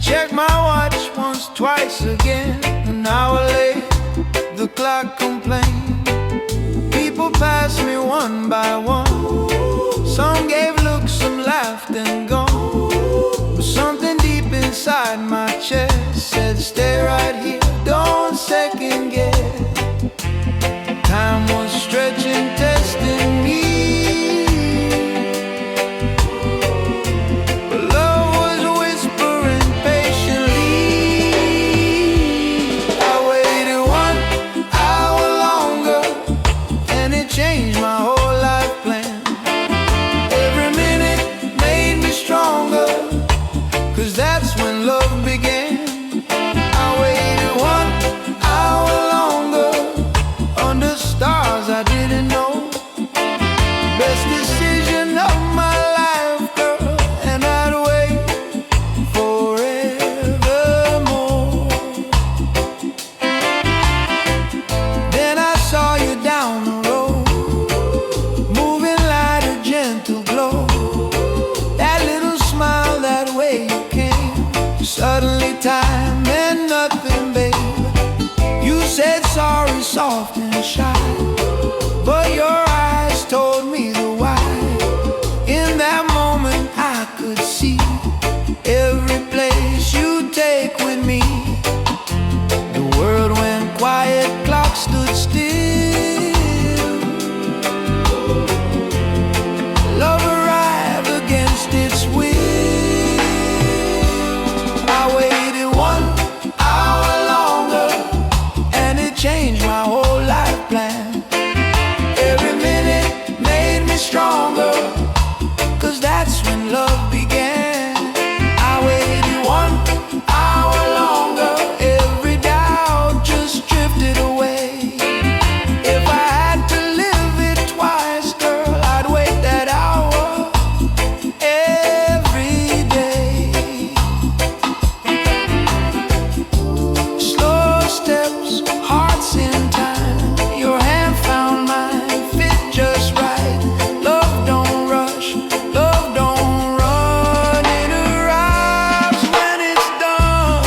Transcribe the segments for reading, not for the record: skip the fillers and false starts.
checked my watch once, twice again. An hour late, the clock complained. People passed me one by one. Some gave looks, some laughed and gone. But something deep inside my chest said, stay right here, don't second guess. Time was stretching, testing me. Soft and shy, but your eyes told me the why. In that moment I could see every place you take with me. The world went quiet, clock stood still. Love arrived against its will. I waited 1 hour longer, and it changed my whole life plan. Every minute made me stronger, 'cause that's when love began. I waited 1 hour longer, every doubt just drifted away. If I had to live it twice, girl, I'd wait that hour every day. Slow steps, hearts in time. Your hand found mine, fit just right. Love don't rush, love don't run. It arrives when it's done.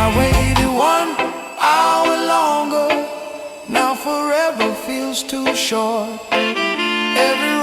I waited 1 hour longer, now forever feels too short. Every